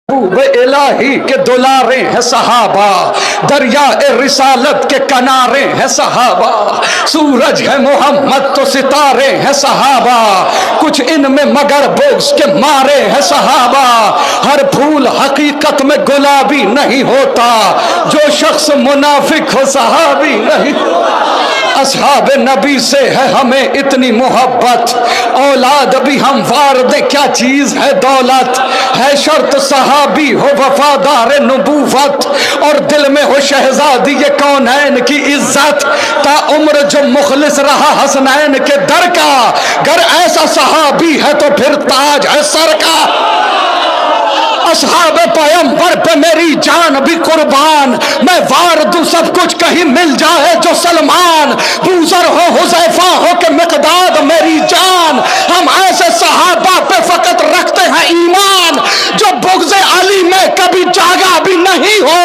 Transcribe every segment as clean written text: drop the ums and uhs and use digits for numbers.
महबूब इलाही के दुलारे हैं सहाबा, दरिया रिसालत के किनारे हैं सहाबा, सूरज है मोहम्मद तो सितारे हैं सहाबा, कुछ इनमें मगर बोझ के मारे हैं सहाबा। हर फूल हकीकत में गुलाबी नहीं होता, जो शख्स मुनाफिक हो सहाबी नहीं। असहाब नबी से है हमें इतनी मोहब्बत, औलाद भी हम वार दे क्या चीज है दौलत, है शर्त सहाबी हो वफादार नबूवत, और दिल में हो शहजादी ये कौनैन की इज्जत, ता उम्र जो मुखलिस रहा हसनैन के दर का, गर ऐसा सहाबी है तो फिर ताज है सर का। असहाब पैगंबर पे मेरी जान भी कुर्बान, मैं वार दूं सब कुछ कहीं मिल जाए जो सलमान, बूजर हो हुज़ैफा हो के मिक़दाद मेरी जान, हम ऐसे सहाबा पे फकत रखते हैं ईमान, जो बुग़्ज़े अली में कभी जागा भी नहीं हो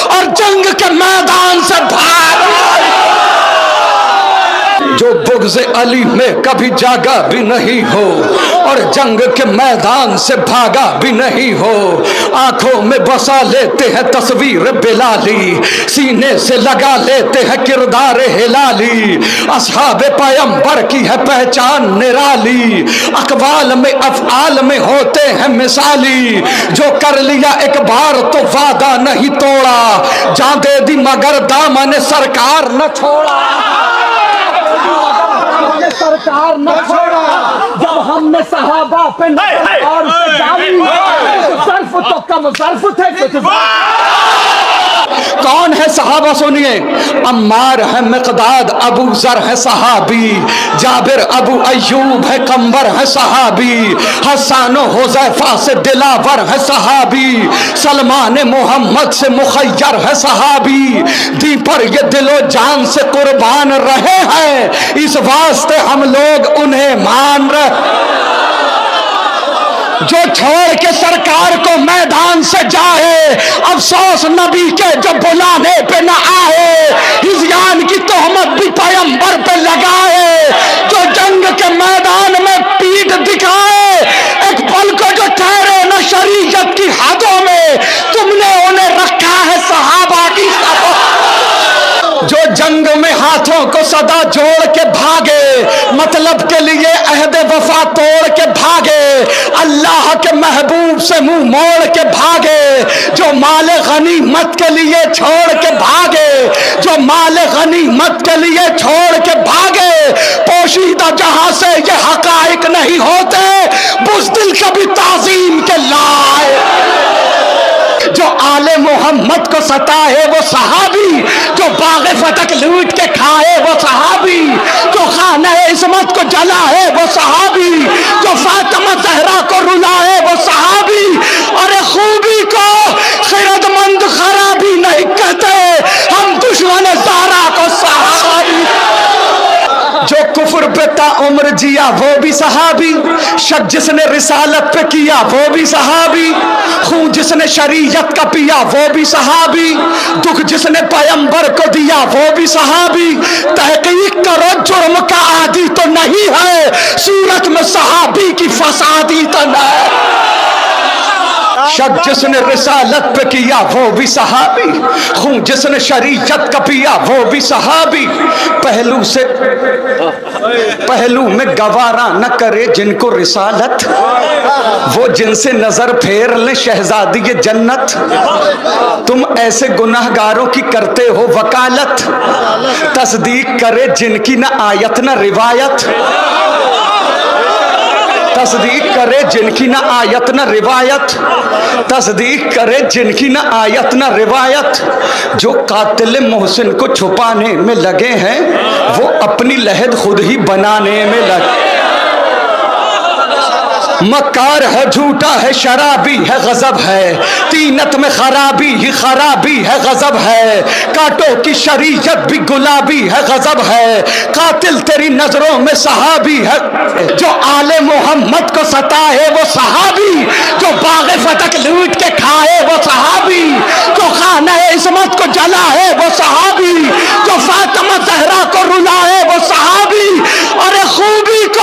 और जंग के मैदान से भागा, जो बुग़्ज़े अली में कभी जागा भी नहीं हो और जंग के मैदान से भागा भी नहीं हो। आंखों में बसा लेते हैं तस्वीर बिलाली, सीने से लगा लेते हैं किरदार हिलाली, असहाब पैगंबर की है पहचान निराली, अक़वाल में अफ़आल में होते हैं मिसाली, जो कर लिया एक बार तो वादा नहीं तोड़ा, जान दे दी मगर दामन सरकार न छोड़ा, सरकार न छोड़ा, जब हमने सहाबा पे और सर्फ तो कम सर्फ थे कुछ। कौन है सहाबा सुनिए, अम्मार है मिक़दाद, अबू ज़र है सहाबी, जाबिर अबू अय्यूब है कंबर है सहाबी, हसन हुज़ैफा से दिलावर है सहाबी, सलमान मोहम्मद से मुखय्यर है सहाबी, दी पर ये दिलो जान से कुर्बान रहे हैं, इस वास्ते हम लोग उन्हें मान रहे। जो छोड़ के सरकार को मैदान से जाए, अफसोस नबी के जो बुलाने पे न आए, हिज़यान की तोहमत भी पैगंबर पे लगाए, जो जंग के मैदान में पीठ दिखाए, एक पल को जो ठहरे न शरीयत की हदों में, तुमने उन्हें रखा है सहाबा की सभा, जो जंग में हाथों को सदा जोड़ के भागे, मतलब के लिए अहद वफा तोड़ के भागे, अल्लाह के महबूब से मुंह मोड़ के भागे, जो माल गनीमत के लिए छोड़ के भागे, जो माल गनीमत के लिए छोड़ के भागे, पोशीदा जहां से ये हकाइक नहीं होते, बुज़दिल कभी ताज़ीम के लाए, जो आले मोहम्मद को सताए वो सहाबी, जो बाग़ फतक लूट के खाए वो सहाबी, जो खाना इस्मत को जलाए वो सहाबी, जो फातिमा ज़हरा को रुलाए वो सहाबी, और खूबी को खैरतमंद खराबी नहीं कहते, हम दुश्मन ज़हरा को सहाबी, जो कुफ्र पे ताउम्र जिया वो भी सहाबी, शक जिसने रिसालत पे किया वो भी सहाबी, खून जिसने शरीयत का पिया वो भी सहाबी, दुख जिसने पैगंबर को दिया वो भी सहाबी, तहकीक करो जुर्म का आदि तो नहीं है, सूरत में सहाबी की फसादी तो नहीं, शक जिसने रिसालत पे किया वो भी सहाबी, खून जिसने शरीयत का पिया वो भी सहाबी, पहलू में गवारा न करे जिनको रिसालत, वो जिनसे नजर फेर ले शहजादी ये जन्नत, तुम ऐसे गुनाहगारों की करते हो वकालत, तस्दीक करे जिनकी न आयत न रिवायत, तस्दीक करे जिनकी ना आयत न रिवायत, तस्दीक करे जिनकी ना आयत न रिवायत, जो कातिल मोहसिन को छुपाने में लगे हैं, वो अपनी लहद खुद ही बनाने में लगे, मक्कार है झूठा है शराबी है गजब है, तीनत में खराबी ही खराबी है गजब है, कांटों की शरीयत भी गुलाबी है गजब है, कातिल तेरी नजरों में सहाबी है, जो आले मोहम्मद को सताए वो सहाबी, जो बाग़ फतक लूट के खाए वो सहाबी, जो खाना इस्मत को जलाए वो सहाबी, जो फातिमा ज़हरा को रुलाए वो सहाबी, और खूबी को